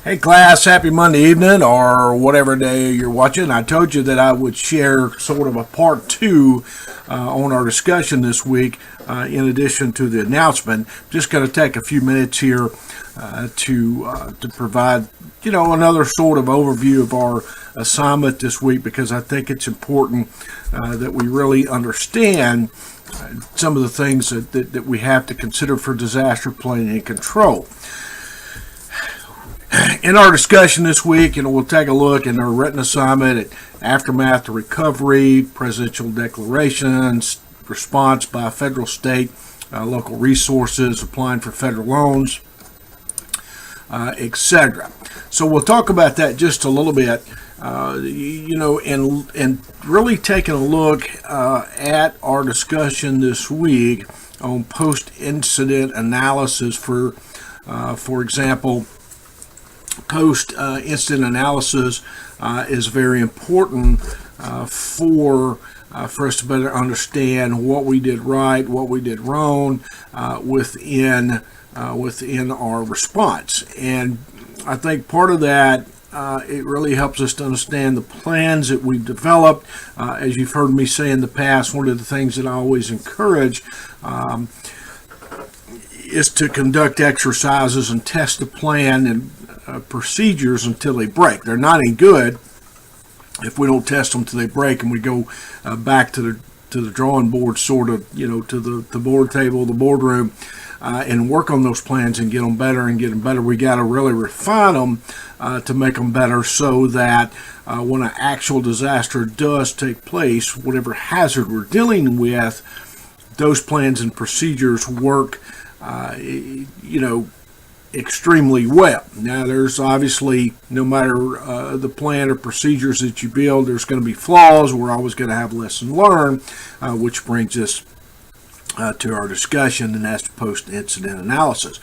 Hey class, happy Monday evening or whatever day you're watching. I told you that I would share sort of a part two on our discussion this week in addition to the announcement. Just going to take a few minutes here to provide, another sort of overview of our assignment this week because I think it's important that we really understand some of the things that we have to consider for disaster planning and control. In our discussion this week, we'll take a look at our written assignment at aftermath to recovery, presidential declarations, response by federal, state, local resources, applying for federal loans, etc. So we'll talk about that just a little bit, and really taking a look at our discussion this week on post-incident analysis for example. Post-incident analysis is very important for us to better understand what we did right, what we did wrong within our response. And I think part of that, it really helps us to understand the plans that we've developed. As you've heard me say in the past, one of the things that I always encourage is to conduct exercises and test the plan and procedures until they break. They're not any good if we don't test them until they break and we go back to the drawing board, sort of, to the board table, the boardroom, and work on those plans and get them better and get them better. We got to really refine them to make them better so that when an actual disaster does take place, whatever hazard we're dealing with, those plans and procedures work extremely well. Now, there's obviously, no matter the plan or procedures that you build, there's going to be flaws. We're always going to have lesson learned, which brings us to our discussion, and that's post-incident analysis.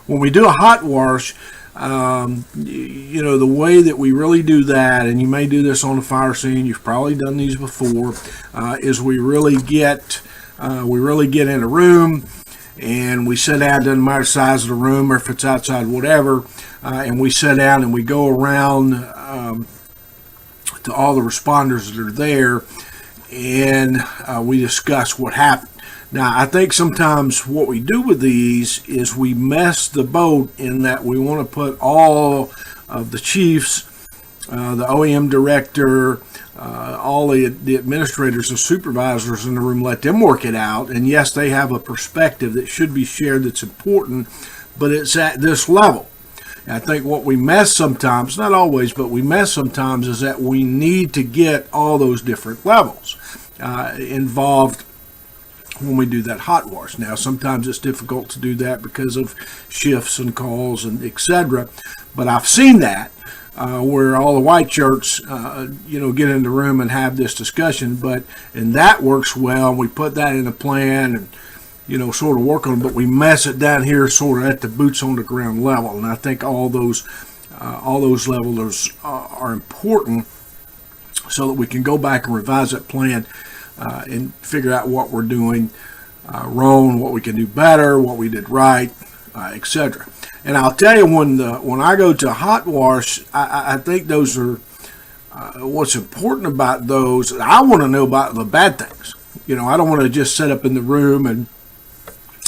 When we do a hot wash, the way that we really do that, and you may do this on the fire scene, you've probably done these before, is we really get in a room. And we sit down, doesn't matter the size of the room or if it's outside, whatever, and we sit down and we go around to all the responders that are there, and we discuss what happened. Now, I think sometimes what we do with these is we mess the boat in that we want to put all of the chiefs, the OEM director, all the administrators and supervisors in the room, let them work it out. And yes, they have a perspective that should be shared that's important, but it's at this level. And I think what we miss sometimes, not always, but we miss sometimes, is that we need to get all those different levels involved when we do that hot wash. Now, sometimes it's difficult to do that because of shifts and calls and etc. But I've seen that. Where all the white shirts, get in the room and have this discussion, and that works well, and we put that in a plan and, sort of work on it, but we mess it down here sort of at the boots on the ground level, and I think all those levels are important so that we can go back and revise that plan and figure out what we're doing wrong, what we can do better, what we did right, etc. And I'll tell you, when I go to hot wash, I think those are what's important about those. I want to know about the bad things. I don't want to just sit up in the room and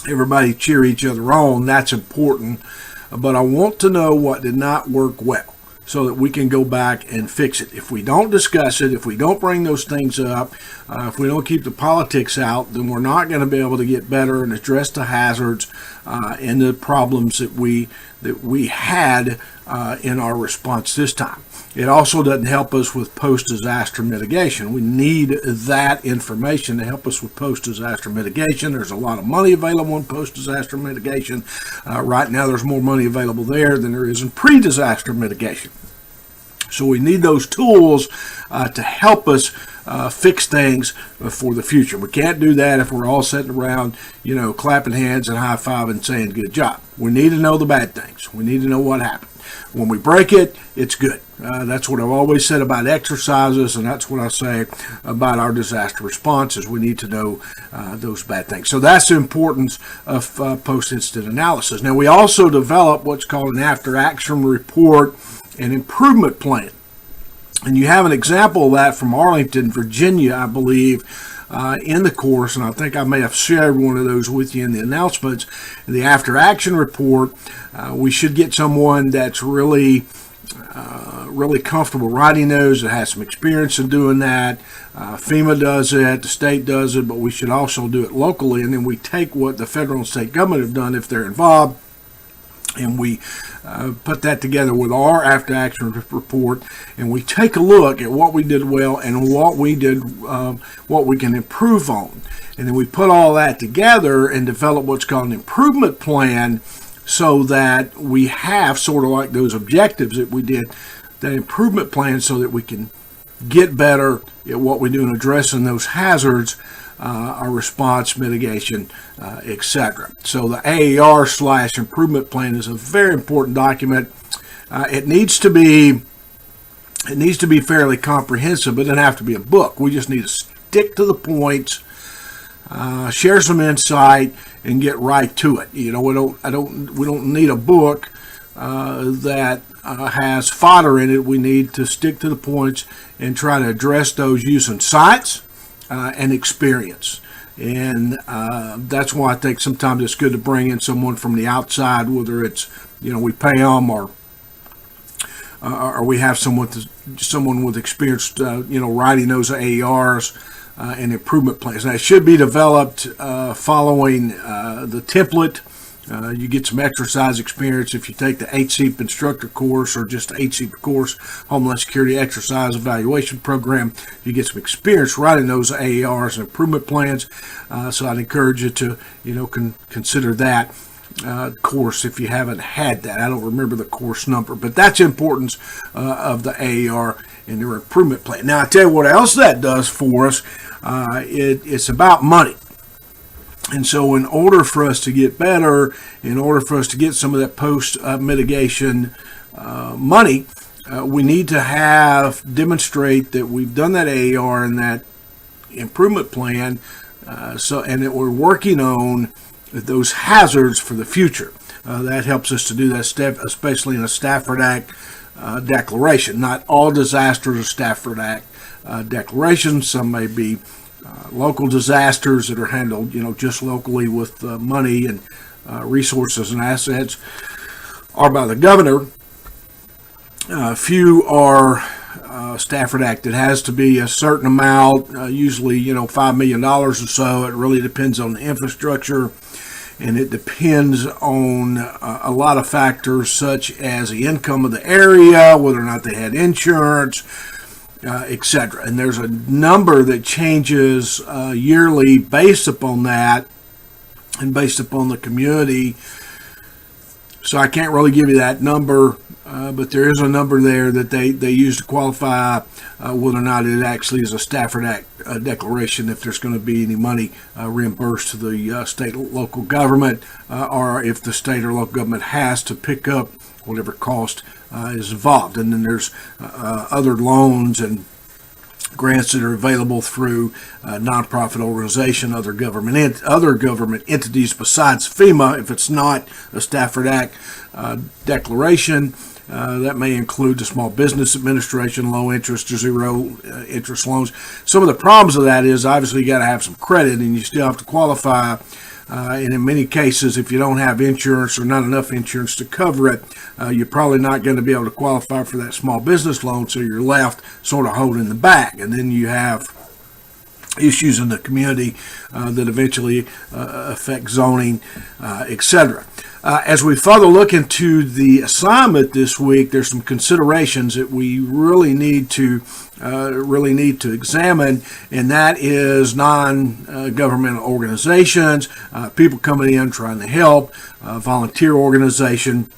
everybody cheer each other on. That's important. But I want to know what did not work well so that we can go back and fix it. If we don't discuss it, if we don't bring those things up, if we don't keep the politics out, then we're not going to be able to get better and address the hazards and the problems that we had in our response this time. It also doesn't help us with post-disaster mitigation. We need that information to help us with post-disaster mitigation. There's a lot of money available in post-disaster mitigation. Right now, there's more money available there than there is in pre-disaster mitigation. So we need those tools to help us fix things for the future. We can't do that if we're all sitting around, clapping hands and high-fiving and saying good job. We need to know the bad things. We need to know what happened. When we break it, it's good. That's what I've always said about exercises, and that's what I say about our disaster responses. We need to know those bad things. So that's the importance of post-incident analysis. Now, we also develop what's called an after-action report and improvement plan. And you have an example of that from Arlington, Virginia, I believe, in the course, and I think I may have shared one of those with you in the announcements. In the after-action report, we should get someone that's really comfortable writing those, that has some experience in doing that. FEMA does it, the state does it, but we should also do it locally, and then we take what the federal and state government have done if they're involved, and we put that together with our after-action report, and we take a look at what we did well and what we did, what we can improve on. And then we put all that together and develop what's called an improvement plan, so that we have sort of like those objectives that we did, that improvement plan, so that we can get better at what we do in addressing those hazards, our response, mitigation, etc. So the AAR/improvement plan is a very important document. It needs to be fairly comprehensive, but it doesn't have to be a book. We just need to stick to the points, share some insight, and get right to it. You know, we don't need a book that has fodder in it. We need to stick to the points and try to address those using science and experience. And that's why I think sometimes it's good to bring in someone from the outside, whether it's, we pay them or we have someone with experience, writing those AERs and improvement plans. Now, it should be developed following the template. You get some exercise experience if you take the HSEEP instructor course, or just the HSEEP course, Homeland Security Exercise Evaluation Program. You get some experience writing those AERs and improvement plans. So I'd encourage you to, consider that course if you haven't had that. I don't remember the course number, but that's the importance of the AER and their improvement plan. Now, I tell you what else that does for us. It's about money. And so in order for us to get better, in order for us to get some of that post-mitigation money, we need to demonstrate that we've done that AAR and that improvement plan, and that we're working on those hazards for the future. That helps us to do that, especially in a Stafford Act declaration. Not all disasters are Stafford Act declarations. Some may be local disasters that are handled, just locally with money and resources and assets, or by the governor. Few are Stafford Act. It has to be a certain amount, usually, $5 million or so. It really depends on the infrastructure, and it depends on a lot of factors, such as the income of the area, whether or not they had insurance, etc. And there's a number that changes yearly based upon that and based upon the community. So I can't really give you that number, but there is a number there that they use to qualify whether or not it actually is a Stafford Act declaration, if there's going to be any money reimbursed to the state or local government, or if the state or local government has to pick up whatever cost is involved. And then there's other loans and grants that are available through nonprofit organization, other government entities besides FEMA. If it's not a Stafford Act declaration, that may include the Small Business Administration, low interest or zero interest loans. Some of the problems of that is obviously you got to have some credit, and you still have to qualify. And in many cases, if you don't have insurance or not enough insurance to cover it, you're probably not going to be able to qualify for that small business loan, so you're left sort of holding the bag. And then you have issues in the community that eventually affect zoning, etc. As we further look into the assignment this week, there's some considerations that we really need to examine, and that is non-governmental organizations, people coming in trying to help, volunteer organization,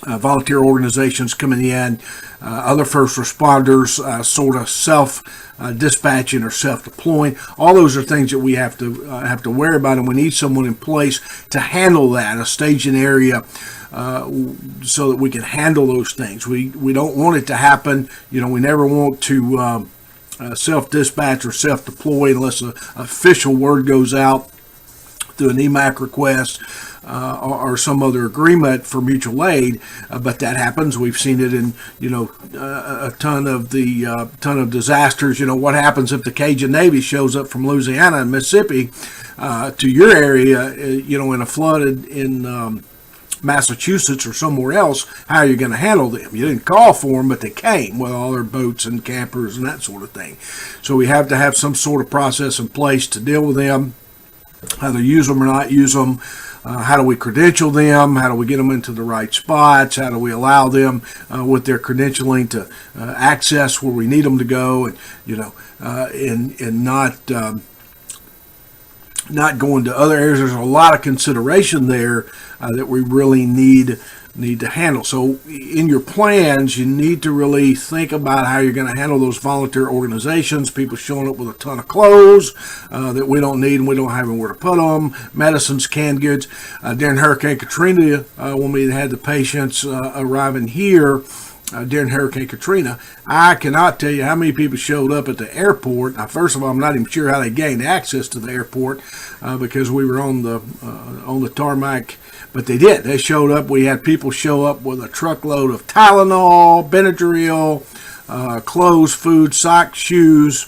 volunteer organizations coming in, other first responders, sort of self-dispatching or self-deploying. All those are things that we have to worry about, and we need someone in place to handle that, a staging area, so that we can handle those things. We don't want it to happen. We never want to self-dispatch or self-deploy unless an official word goes out through an EMAC request or some other agreement for mutual aid, but that happens. We've seen it in a ton of disasters. What happens if the Cajun Navy shows up from Louisiana and Mississippi to your area, in a flood in Massachusetts or somewhere else? How are you going to handle them? You didn't call for them, but they came with all their boats and campers and that sort of thing. So we have to have some sort of process in place to deal with them, either use them or not use them. How do we credential them? How do we get them into the right spots? How do we allow them with their credentialing to access where we need them to go, and and not going to other areas? There's a lot of consideration there that we really need to handle. So in your plans, you need to really think about how you're going to handle those volunteer organizations, people showing up with a ton of clothes that we don't need and we don't have anywhere to put them, medicines, canned goods. During Hurricane Katrina, when we had the patients arriving here, during Hurricane Katrina, I cannot tell you how many people showed up at the airport. Now, first of all, I'm not even sure how they gained access to the airport because we were on the tarmac, but they did. They showed up. We had people show up with a truckload of Tylenol, Benadryl, clothes, food, socks, shoes,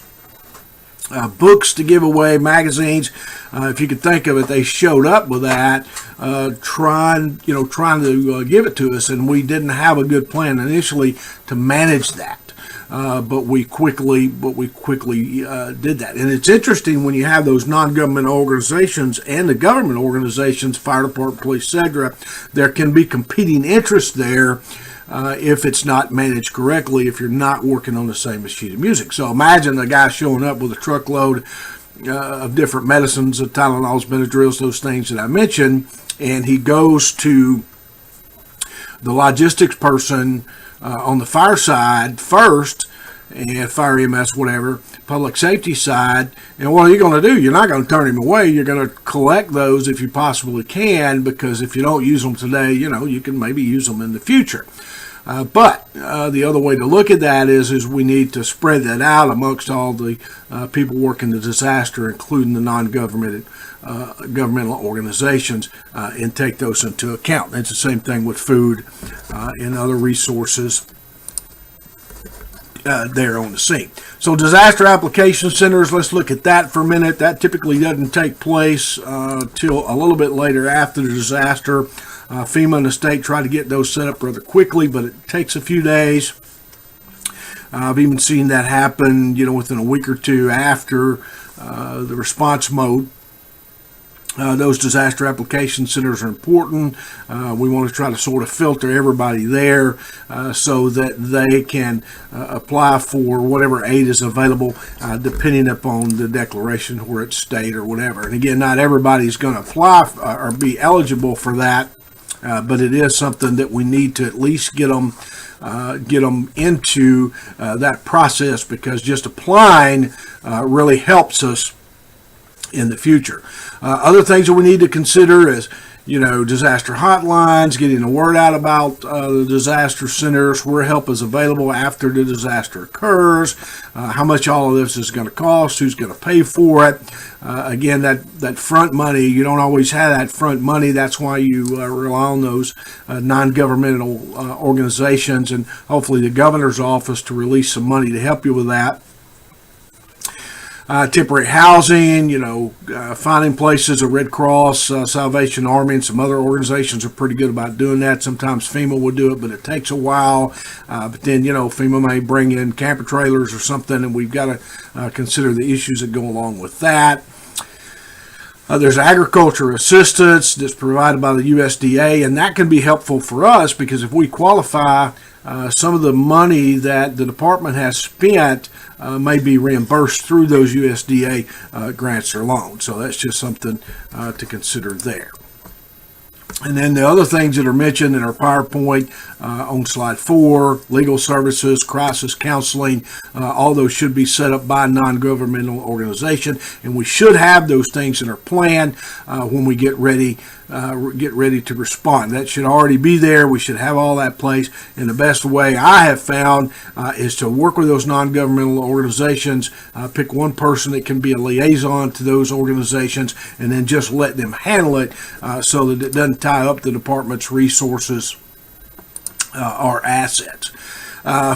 books to give away, magazines. If you could think of it, they showed up with that, trying to give it to us, and we didn't have a good plan initially to manage that. But we quickly did that. And it's interesting when you have those non-government organizations and the government organizations, fire department, police, etc. There can be competing interests there. If it's not managed correctly, if you're not working on the same sheet of music. So imagine a guy showing up with a truckload of different medicines, of Tylenols, Benadryls, those things that I mentioned, and he goes to the logistics person on the fire side first, and fire EMS, whatever, public safety side, and what are you going to do? You're not going to turn him away. You're going to collect those if you possibly can, because if you don't use them today, you can maybe use them in the future. But the other way to look at that is we need to spread that out amongst all the people working the disaster, including the non-governmental governmental organizations, and take those into account. It's the same thing with food and other resources there on the scene. So disaster application centers, let's look at that for a minute. That typically doesn't take place till a little bit later after the disaster. FEMA and the state try to get those set up rather quickly, but it takes a few days. I've even seen that happen, within a week or two after the response mode. Those disaster application centers are important. We want to try to sort of filter everybody there so that they can apply for whatever aid is available, depending upon the declaration, where it's state or whatever. And again, not everybody's going to apply or be eligible for that. But it is something that we need to at least get them into that process, because just applying really helps us in the future. Other things that we need to consider is, disaster hotlines, getting the word out about the disaster centers, where help is available after the disaster occurs, how much all of this is going to cost, who's going to pay for it. Again, that front money, you don't always have that front money. That's why you rely on those non-governmental organizations, and hopefully the governor's office to release some money to help you with that. Temporary housing, finding places. A Red Cross, Salvation Army, and some other organizations are pretty good about doing that. Sometimes FEMA will do it, but it takes a while. But then, FEMA may bring in camper trailers or something, and we've got to consider the issues that go along with that. There's agriculture assistance that's provided by the USDA, and that can be helpful for us, because if we qualify, some of the money that the department has spent may be reimbursed through those USDA grants or loans. So that's just something to consider there. And then the other things that are mentioned in our PowerPoint on slide 4, legal services, crisis counseling, all those should be set up by a non-governmental organization, and we should have those things in our plan when we get ready to respond. That should already be there. We should have all that place. And the best way I have found is to work with those non-governmental organizations, pick one person that can be a liaison to those organizations, and then just let them handle it so that it doesn't tie up the department's resources or assets.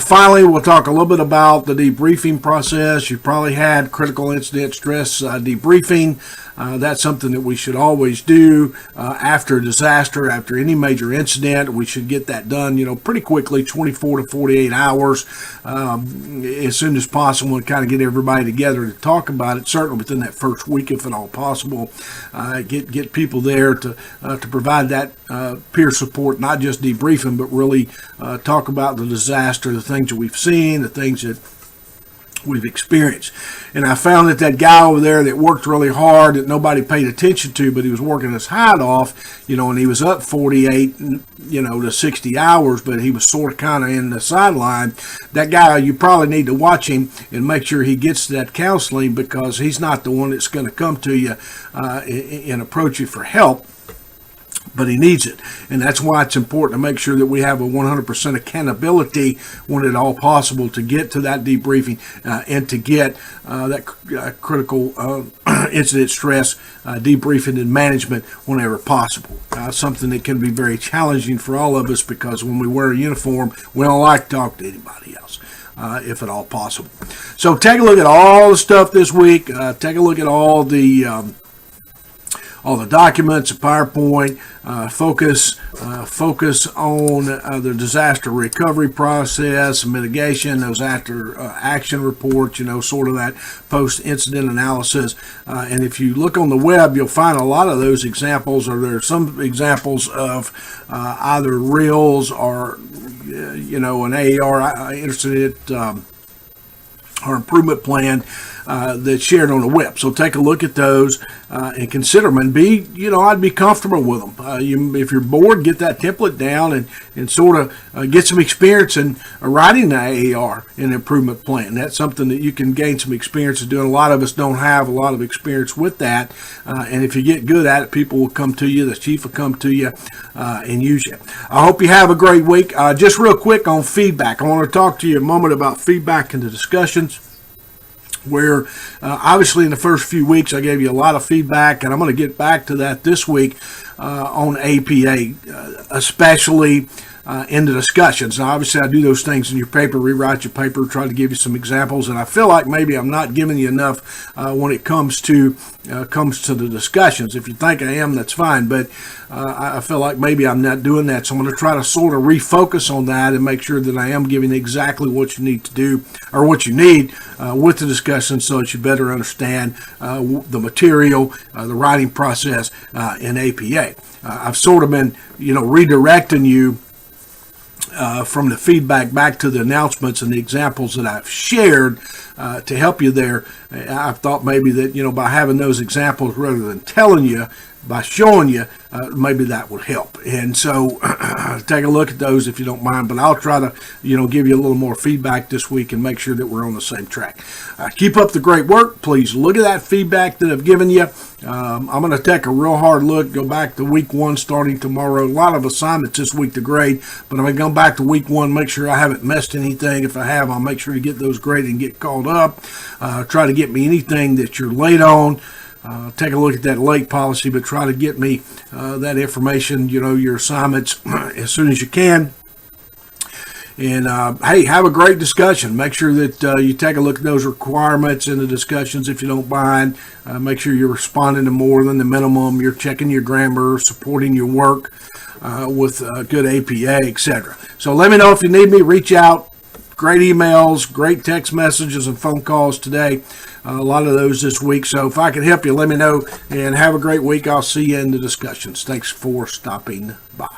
Finally, we'll talk a little bit about the debriefing process. You probably had critical incident stress debriefing. That's something that we should always do after a disaster, after any major incident. We should get that done, pretty quickly, 24 to 48 hours, as soon as possible, and kind of get everybody together to talk about it. Certainly within that first week, if at all possible. Get people there to provide that peer support, not just debriefing, but really talk about the disaster, the things that we've seen, the things that we've experienced. And I found that guy over there that worked really hard that nobody paid attention to, but he was working his hide off, and he was up 48, to 60 hours, but he was sort of kind of in the sideline. That guy, you probably need to watch him and make sure he gets that counseling, because he's not the one that's going to come to you and approach you for help. But he needs it, and that's why it's important to make sure that we have a 100% accountability when at all possible to get to that debriefing and to get that critical incident stress debriefing and management whenever possible. Something that can be very challenging for all of us, because when we wear a uniform, we don't like to talk to anybody else. If at all possible. So take a look at all the stuff this week. Take a look at all the documents, the PowerPoint, focus on the disaster recovery process, mitigation, those after action reports, sort of that post-incident analysis. And if you look on the web, you'll find a lot of those examples, or there are some examples of either reels or, an AAR incident or improvement plan that's shared on the web. So take a look at those and consider them, and I'd be comfortable with them. If you're bored, get that template down and sort of get some experience in writing the AAR and improvement plan. That's something that you can gain some experience in doing. A lot of us don't have a lot of experience with that, and if you get good at it, people will come to you, the chief will come to you and use you. I hope you have a great week. Just real quick on feedback. I want to talk to you a moment about feedback in the discussions, where obviously in the first few weeks I gave you a lot of feedback, and I'm going to get back to that this week on APA, especially in the discussions. Now, obviously I do those things in your paper, rewrite your paper, try to give you some examples, and I feel like maybe I'm not giving you enough when it comes to the discussions. If you think I am, that's fine, but I feel like maybe I'm not doing that, so I'm going to try to sort of refocus on that and make sure that I am giving exactly what you need to do, or what you need with the discussion, so that you better understand the material, the writing process in APA. I've sort of been, redirecting you from the feedback back to the announcements and the examples that I've shared to help you there. I thought maybe that, by having those examples rather than telling you, by showing you, maybe that would help. And so take a look at those if you don't mind, but I'll try to, give you a little more feedback this week and make sure that we're on the same track. Keep up the great work. Please look at that feedback that I've given you. I'm going to take a real hard look, go back to week 1 starting tomorrow. A lot of assignments this week to grade, but I'm going to go back to week 1, make sure I haven't missed anything. If I have, I'll make sure to get those graded and get called up. Try to get me anything that you're late on. Take a look at that late policy, but try to get me that information, your assignments as soon as you can. And hey, have a great discussion. Make sure that you take a look at those requirements in the discussions if you don't mind. Make sure you're responding to more than the minimum. You're checking your grammar, supporting your work with good APA, etc. So let me know if you need me. Reach out. Great emails, great text messages and phone calls today. A lot of those this week. So if I can help you, let me know. And have a great week. I'll see you in the discussions. Thanks for stopping by.